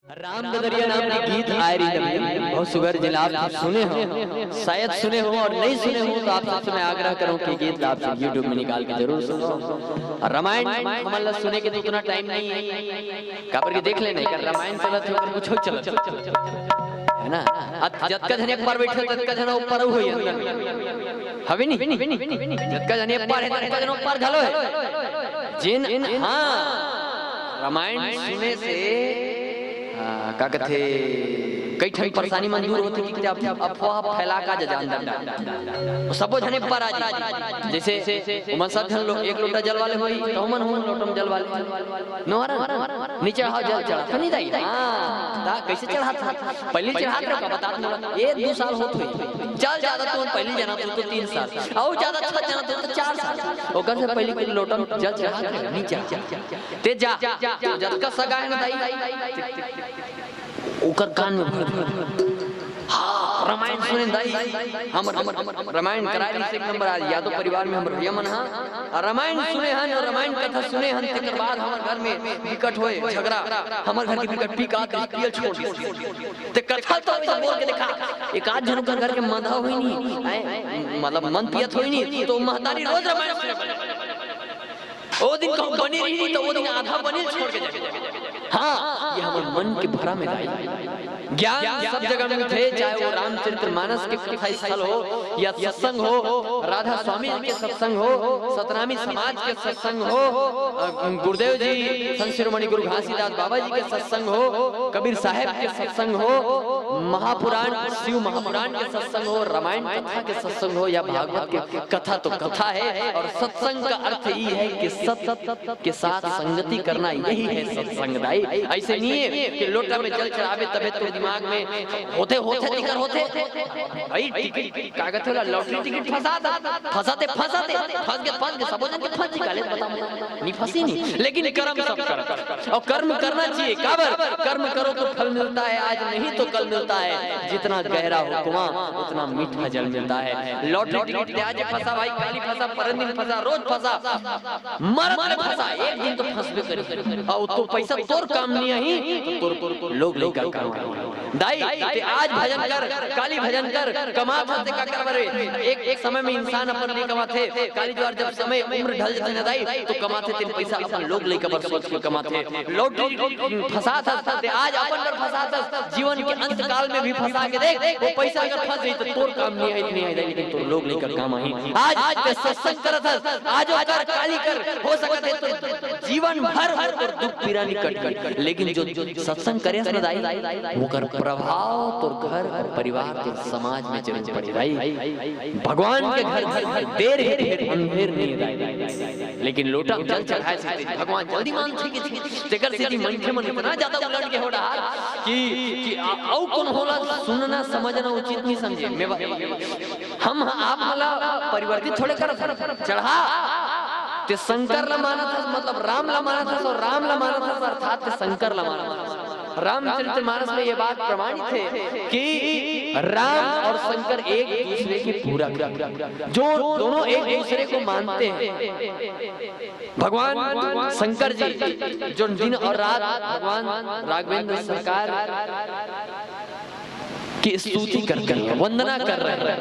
राम बदरिया नाम के गीत आए रही बहुत सुगर जिला आप सुने हो, शायद सुने हो और नहीं सुने हो तो आप सबसे मैं आग्रह करूं कि गीत आप सब YouTube में निकाल के जरूर सुनो। रामायण हमारा सुने के तो उतना टाइम नहीं है, काबर के देख लेने कर रामायण चलत है कुछ हो चलत है ना। जत का जने पर बैठे तत का जना ऊपर होई अंदर हवे नहीं, जत का जने पर है तत का जना ऊपर घलो है जिन। हां रामायण सुने से का कहते कई ठन परेशानी मंजूर होती कि अफवाह फैला का जान दंडा सबो जने पर आज जैसे उमन सब जन लोग एक लोटा जल वाले होई तो मन हम लोटम जल वाले नोहरा नीचे हां जल चढ़ा नहीं दाई। हां दा कैसे चढ़ा था पहले चढ़ा का बता दो 1-2 साल होत हुई चल ज्यादा तो पहले जना तो 3 साल और ज्यादा 6 जना तो 4 साल ओकर से पहले कोई लोटम जल चढ़ा नीचे ते जा जल का सगा है ना दाई ओकर कान में हां रामायण सुने दाई हमर रामायण कराई से एक नंबर आ यादव परिवार में हमर यमन हां रामायण सुने हन और रामायण कथा सुने हन तकर बाद हमर घर में विकट होए झगड़ा हमर घर के विकट पीका पियल छोड़ ते कथा तो बोल के देखा एक आध जन घर के मधा होई नहीं मतलब मन पियत होई नहीं तो महतारी रोज रामायण सुने ओ दिन कहूं बनी रही तो वो दिन आधा बनी छोड़ के जाए। हाँ ये हमारे मन के भरा में ज्ञान सब जगह में थे, चाहे वो रामचरितमानस के कथा स्थल हो या सत्संग हो, राधा स्वामी जी के सत्संग हो, सतनामी समाज के सत्संग हो, गुरुदेव जी संत शिरोमणि गुरु घासीदास बाबा जी के सत्संग हो, कबीर साहब के सत्संग हो, महापुराण शिव महापुराण के सत्संग हो, रामायण कथा के सत्संग हो या भागवत के कथा तो कथा है। और सत्संग का अर्थ ये है कि सत के साथ संगति करना, यही है सत्संग दाई। ऐसे नहीं है कि लोटा में जल चढ़ावे तबे तो दिमाग में होते दिक्कत होते भाई टिकट कागज वाला लॉटरी टिकट फंसाते फंस गए सब जन के फंस निकाले बताओ नहीं फंसी नहीं, लेकिन कर्म सब कर और कर्म करना चाहिए। काबर कर्म करो तो फल मिलता है, आज नहीं तो कल मिलता है। जितना गहरा हो कुआं उतना मीठा जल मिलता है। लॉटरी टिकट आज फंसा भाई, काली फंसा, परंदिन फंसा, रोज फंसा, मर फंसा, एक दिन तो फंसबे करी और तो पैसा तोर काम नहीं है तो लोग लेकर काम दाई ते आज भजन कर, काली भजन कर, कमा थे का करबरे। एक समय में इंसान अपन नहीं कमाथे, काली ज्वार जब समय उम्र ढल जाते न दाई तो कमाथे तीन पैसा अपन लोग लेकर बर सोच के कमाथे। लॉटरी फंसा था ते आज अपन पर फंसा था, जीवन के अंत काल में भी फंसा के देख वो पैसा अगर फंस गई तो तोर काम नहीं है इतनी है लेकिन तो लोग लेकर काम आई। आज पे सत्संग करत आज कर काली कर हो सकत है तो जीवन भर और दुख पीड़ा नहीं कट, लेकिन जो सत्संग करे न दाई वो कर प्रभाव तो घर और परिवार के समाज में जरूर पड़े दाई। भगवान के घर देर है अंधेर नहीं दाई, लेकिन लोटा जल चढ़ाए से भगवान जल्दी मान थे कि तेकर से मन के मन इतना ज्यादा उलट के हो रहा कि औ कौन होला सुनना समझना उचित नहीं समझे। हम आप मला परिवर्तित थोड़े कर चढ़ा ते शंकर ला माना था मतलब राम ला माना था और राम ला माना था अर्थात शंकर ला माना था। रामचरितमानस में ये बात प्रमाणित है कि राम और शंकर एक दूसरे के पूरा जो दोनों एक दूसरे को मानते हैं। भगवान शंकर जी जो दिन और रात भगवान राघवेंद्र सरकार की स्तुति कर वंदना कर रहे हैं।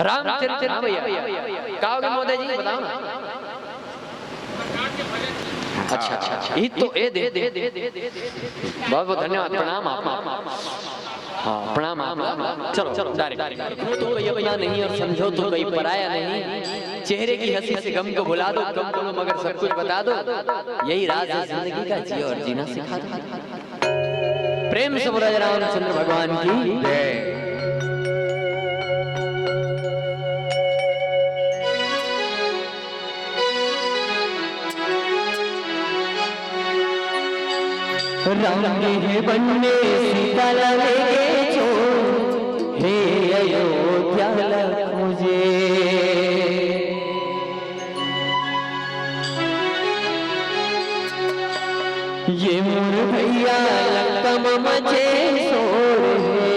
रामचरित भैया कहोगे मोदी जी बताओ ना। अच्छा ये तो ए दे बहुत बहुत धन्यवाद, प्रणाम आप। हाँ प्रणाम आप। चलो डायरेक्ट तो कोई अपना नहीं और समझो तो कोई पराया नहीं। चेहरे की हंसी से गम को भुला दो, गम को मगर सब कुछ बता दो, यही राज है जिंदगी का, जियो और जीना सिखा दो। प्रेम से बोला रामचंद्र भगवान की जय। राम के बनने सीता लगे जो हे अयोध्या मुझे ये मोर भैया लंकम मचे सोर है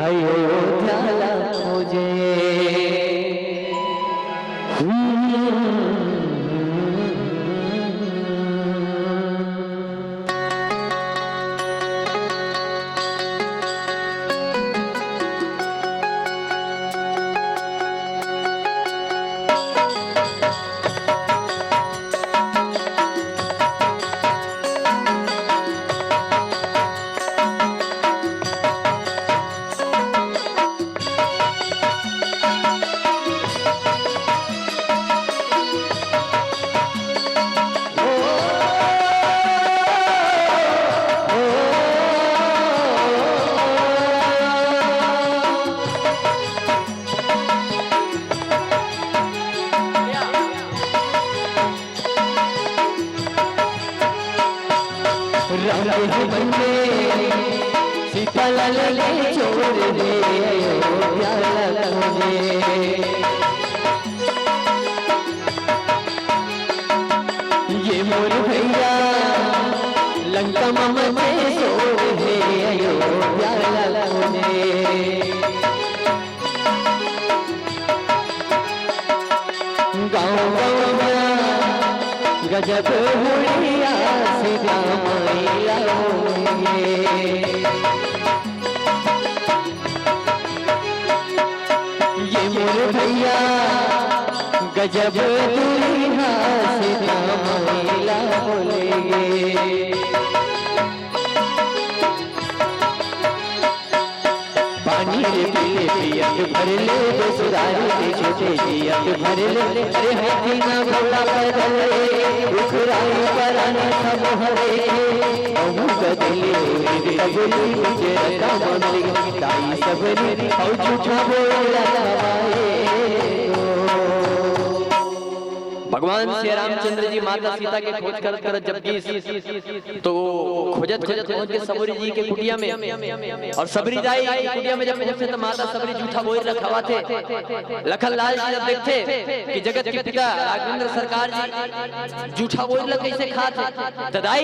अयोध्या मुझे। के बनने सीता लाल के छोड़ दे अयोध्या लाल मुझे। ये मोर भैया लंका में छोड़ दे अयोध्या लाल मुझे। गाँव गाँव गजब हुड़िया सीता मैया ये मोर भैया गजब दुल्हा सीता मैया बोलेंगे। पानी रे पीले पियत भर ले बेसुरारी दे छोटे जियत भर ले। अरे हाथी ना घोड़ा पैदल उखराई पराने सब हरे अहू बदले कबली मुझे रता मंदिर दाई सबरी और झूठा बोला दवाए। भगवान श्री रामचंद्र जी माता सीता के खोज कर जबकि तो खोजत खोजत पहुंच के सबरी जी के कुटिया में और सबरी जाई की कुटिया में जब पहुंचे तो माता सबरी जूठा बोल रखवा थे। लखन लाल जी जब देखते कि जगत के पिता राघवेंद्र सरकार जी जूठा बोल कैसे खाते तदाई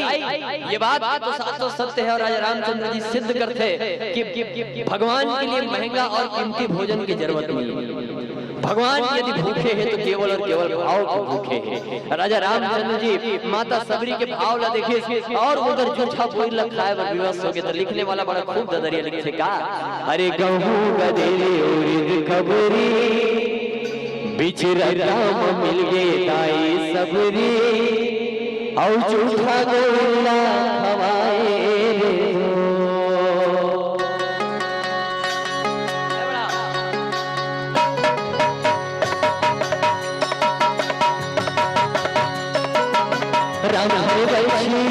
ये बात तो साचो सत्य है और राजा रामचंद्र जी सिद्ध करते कि भगवान के लिए महंगा और कीमती भोजन की जरूरत नहीं। भगवान यदि भूखे हैं तो केवल और केवल भाव के भूखे हैं। राजा रामचंद्र जी माता सबरी के भाव ला देखे और उधर जूठा बोल लखाए और विवश हो गए। तो लिखने वाला बड़ा खूब ददरिया लिखे का अरे गहूं गदेले उरिद खबरी बिछड़ा राम मिल गए दाई सबरी और जूठा गोला हवाए राम हरे बैठी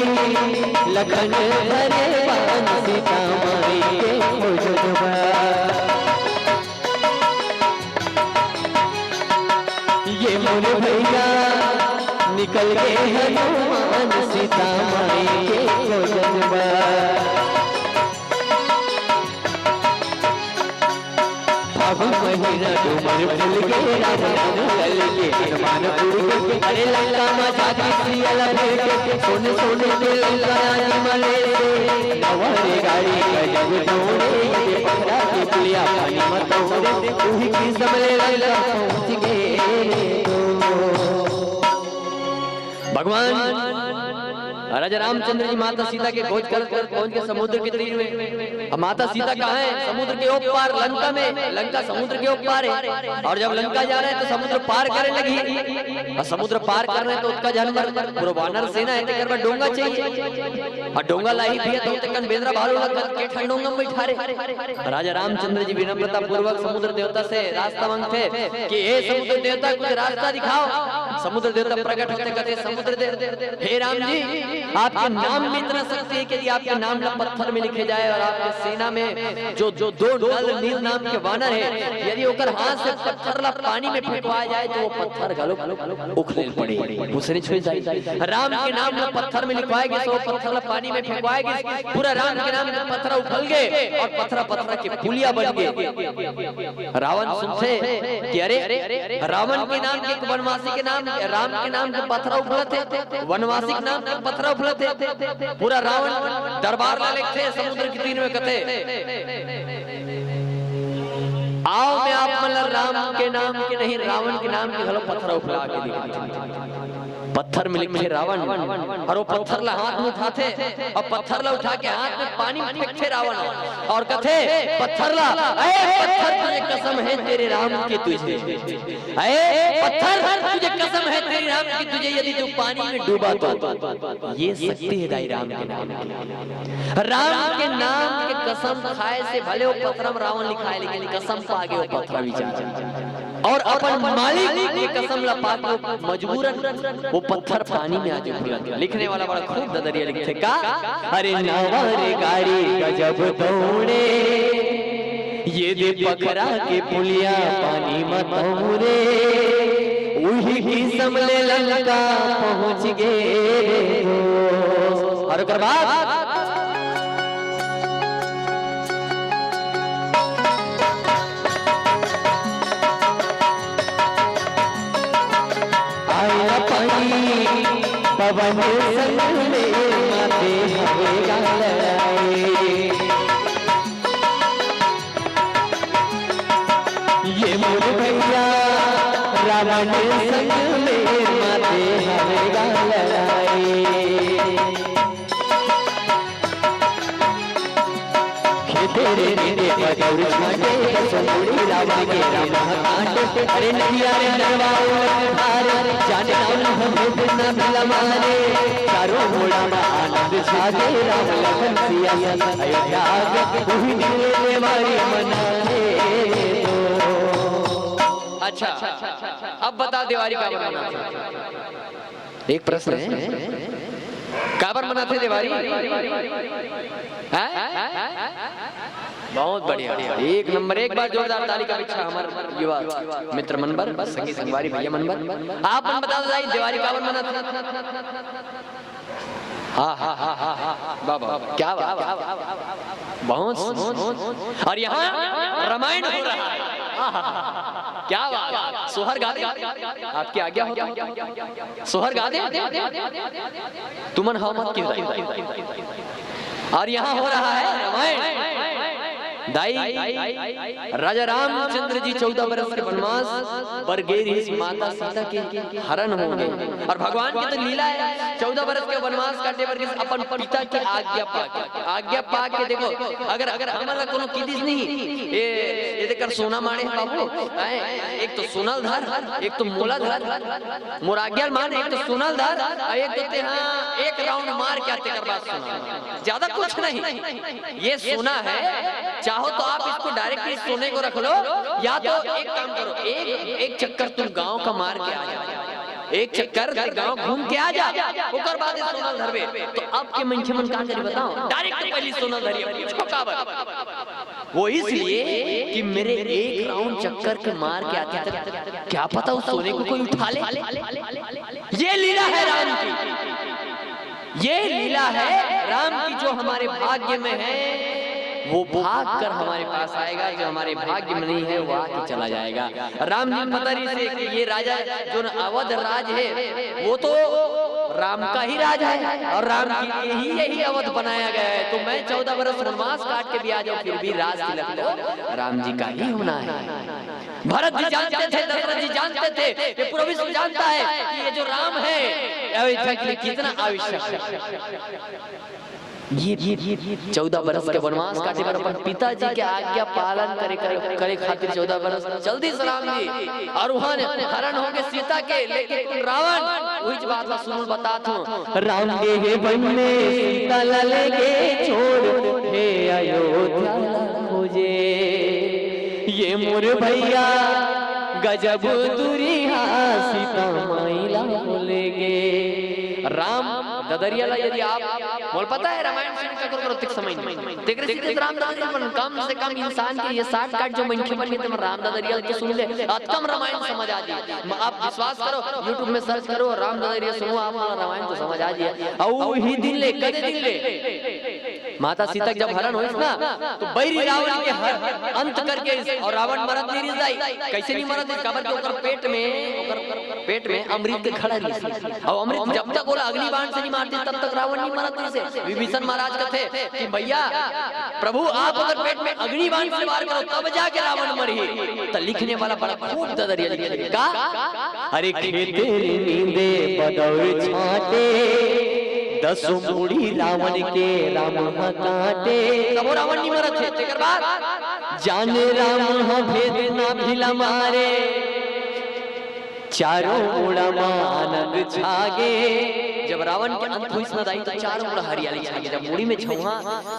लखन हरे बान सीता माई के खोजबा। ये मोर भैया निकल गए हनुमान सीता माई के खोजबा। फागुन महीना डूमर फूल गए राम लल के हनुमान उड़ गए। अरे लंका में जाके सियल के सोने सोने के लंका रानी मले से नवारे गाड़ी गजब दौड़े ये पखरा की पुलिया पानी मत दौड़े उही की सबले लंका पहुंच गए। भगवान राजा रामचंद्र जी माता सीता के खोज कर पहुंच के समुद्र के तीर में। अब माता सीता कहाँ है? समुद्र के ऊपर पार लंका में। लंका समुद्र के ऊपर पार है और जब लंका जा रहे हैं तो समुद्र पार करने लगी और समुद्र पार कर रहे हैं तो उसका जानवर पूरा वानर सेना है तेकर में डोंगा चाहिए और डोंगा लाई भी तो तकन बेंद्रा भालू लग के ठंडोंगा में बैठा रहे। राजा रामचंद्र जी विनम्रता पूर्वक समुद्र देवता से रास्ता मांगते कि हे समुद्र देवता कुछ रास्ता दिखाओ। समुद्र देवता प्रकट होते कहते समुद्र देवता हे राम जी आपके नाम में इतना शक्ति है कि यदि आपके नाम पत्थर में लिखे जाए और आपके सेना में जो दो नल नील नाम के वानर है यदि ओकर हाथ से पत्थर ला पानी में फेंकवाया जाए तो वो पत्थर गलो उखले पड़े उसने छुए जाए। राम के नाम में पत्थर में लिखवाए गए तो पत्थर ला पानी में फेंकवाए गए पूरा राम के नाम में पत्थर उखल गए और पत्थर के पुलिया बन गए। रावण सुनते कि अरे रावण के नाम के वनवासी के नाम राम के नाम के पत्थर उखले थे वनवासी के नाम के पत्थर उखले थे। पूरा रावण दरबार ला लिखते समुद्र के तीर में कहते आओ मैं आप मतलब राम के नाम के नहीं रावण के नाम के घलो पत्थर उखला के दिखाते। पत्थर में लिखे रावण और वो पत्थर ला हाथ में उठाते और पत्थर ला उठा के हाथ में पानी में फेंकते रावण और कहते पत्थर ला अरे पत्थर तुझे कसम है तेरे राम की तुझे अरे पत्थर तुझे कसम है तेरे राम की तुझे यदि तू पानी में डूबा तो ये शक्ति है दाई राम के नाम राम के नाम के कसम खाए से भले वो पत्थर रावण लिखा है लेकिन कसम को आगे वो पत्थर विचार और अपन मालिक की कसम ला पाकर मजबूरन वो पत्थर पानी में आके उखला गया। लिखने वाला बड़ा खूब ददरिया लिखते का अरे नवारे गाड़ी गजब दौड़े ये दे पकड़ा के पुलिया पानी मत दौड़े उही की समले लंका पहुंच गए। और बाद पवन संग में माथे हवेगा लड़ाए। ये मोर भैया रावण संग में माथे हवेगा लड़ाए। तेरे नीले बदौर छाटे सोमुड़ी रावण के राम कांटे। अरे नैया रे नरवाओ लखधारे जाने राम हमें बिना मिला मारे। चारों घोड़ा में आनंद छागे राम लखन सिया सन अयोध्या आगे वही मिलने वाली मनाए तो। अच्छा अब बता दिवाली काबर मनाते? एक प्रश्न है, काबर मनाते दिवाली? बहुत बढ़िया, एक नंबर। एक बार जोरदार ताली का पीछा हमारे युवा मित्र मनबर संगी संगवारी भैया मनबर आप मन बता दो दिवाली काबर मनाते? हाँ हाँ हाँ हाँ हाँ बाबा क्या बात, बहुत। और यहाँ रामायण हो रहा है, क्या बात। सोहर गा दे, आपकी आज्ञा हो सोहर गा दे, तुमन हवा मत क्यों। और यहाँ हो रहा है रामायण। दाई राजा रामचंद्र जी 14 वर्ष के वनवास बरगेरी माता सीता के हरण होंगे और भगवान की तो लीला है 14 वर्ष के वनवास काटे पर अपन पिता की आज्ञा पाके देखो अगर अगर हमारा कोनो किदिस नहीं ये देखकर सोना माने बाबू। एक तो सोनल धर, एक तो मोला धर, मोर आज्ञा मान, एक तो सोनल धर, एक तो ते हाँ एक राउंड मार के आते कर बात सुना, ज्यादा कुछ नहीं। ये सोना है, चाहो तो आप इसको डायरेक्टली सोने को रख लो या तो एक काम करो, एक चक्कर तुम गांव का मार के आ जा, एक चक्कर गांव घूम के आ जा, ओकर बाद सोना धरबे। तो अब के मनखे मन का करी बताओ, डायरेक्ट पहली सोना धरिए पूछो काबर। वो इसलिए कि मेरे एक राउंड चक्कर के मार के आते तक क्या पता उस सोने को कोई उठा ले। ये लीला है राम की, ये लीला है राम की जो हमारे भाग्य में है वो भाग कर हमारे पास आएगा, जो हमारे भाग्य में नहीं है वो आके चला जाएगा। राम जी पता नहीं से कि ये राजा जो अवध राज है वो तो राम का ही राज है और राम के लिए ही यही अवध बनाया गया है। तो मैं 14 वर्ष वनवास काट के भी आ जाऊं फिर भी राज तिलक तो राम जी का ही होना है। भरत जी जानते थे, दशरथ जी जानते थे, ये पूरा विश्व जानता है कि ये जो राम है अयोध्या के लिए कितना आवश्यक है। ये 14 वर्ष के वनवास काटे पर अपन पिताजी के आज्ञा पालन करे खातिर 14 वर्ष जल्दी से राम जी और वहां हरण हो गए सीता के, लेकिन रावण वही बात ला सुन बताता हूं। राम के वन में सीता लेके छोड़ हे अयोध्या खोजे। ये मोर भैया गजब दुरिहा सीता माइला बोलेगे। राम ददरिया ला यदि आप बोल पता है रामायण से क्या करो तिक समय देख रहे सीधे राम ददरिया पर कम से कम इंसान के ये 60 काट जो मनखे बन के तुम राम ददरिया के सुन ले कम रामायण समझ आ जाए। आप विश्वास करो YouTube में सर्च करो राम ददरिया सुनो आप रामायण तो समझ आ जाए। और ही दिन ले कदे दिन ले माता सीता जब हरण होइस ना तो बैरी रावण के अंत करके और रावण मरत नहीं रही कैसे नहीं मरत कबर के ओकर पेट में अमृत के खड़ा रही और अमृत जब तक बोला अग्नि बाण से नहीं मारते तब तक रावण नहीं मरत नहीं से। विभीषण महाराज कहते कि भैया प्रभु आप अगर पेट में अग्नि बाण से वार करो तब जाके रावण मरी। तो लिखने वाला बड़ा खूब ददरिया लिखेगा अरे खेते नींदे बदौर छाटे 10 मूड़ी रावण के राम काटे। तब रावण नहीं मरत थे तेकर बाद जाने राम भेद ना भिला मारे। चारों ओर आनंद छागे। जब रावण के अंत हुई न दाई तो चारों ओर हरियाली छागे। जब मुड़ी में छौहा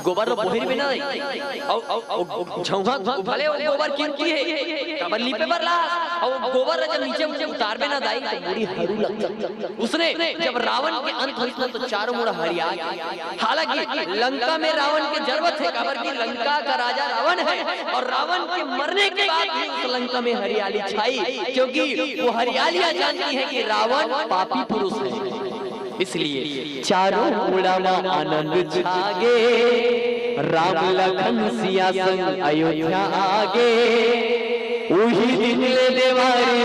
गोबर बोहिर में ना औ छौहा भले गोबर कीमती है कबर लीपे पर लास और गोबर जब नीचे मुझे उतार में ना दाई तो मुड़ी हरू लगता। उसने जब रावण के अंत हुई तो चारों ओर हरियाली। हालांकि लंका में रावण की जरूरत है कबर की लंका का राजा रावण है और रावण के मरने के बाद भी उस लंका में हरियाली छाई क्योंकि वो हरियालियां जानती है कि रावण पापी पुरुष है। इसलिए चारों ओर आनंद छागे। राम लखन सिया संग अयोध्या आगे। वही दिन ले देवारी।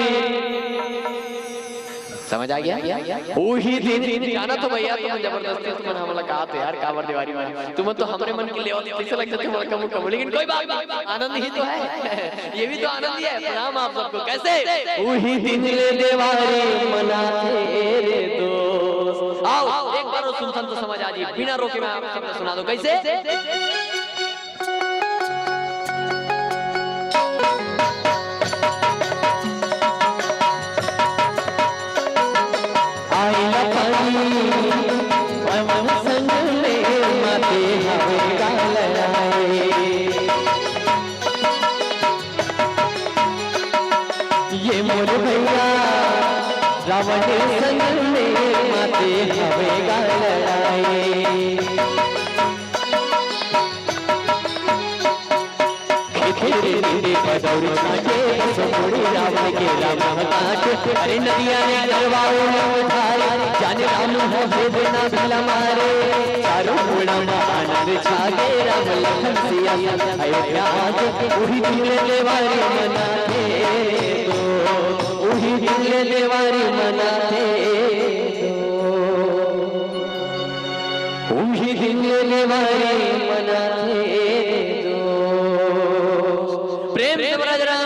समझ समझ आ गया? वही दिन गाना तो भैया तुम जबरदस्ती तुम हमला कहा तो यार कावर दीवारी में तुम तो हमरे मन के लिए और कैसे लगता तुम्हारा कम कम, लेकिन कोई बात, आनंद ही तो है, ये भी तो आनंद ही है। प्रणाम आप सबको। कैसे? वही दिन ले देवारी मनाते रे दोस्त। आओ एक बार सुन तो समझ आ जाए, बिना रोके मैं आप सबको सुना दो। कैसे? ये मोर भैया रावण संग में माते हवे गालाए। पदौरी छाटे सोड़ी रावण के राम काट। अरे नदिया ने गरवाओ उठाए जाने राम है भेद ना भला मारे। चारों गुणा आनंद छागे राम लखन सिया अयोध्या आके। वही दिल देवारी मनाते दो, वही दिल देवारी मनाते दो, वही दिल देवारी मनाते दो। प्रेम से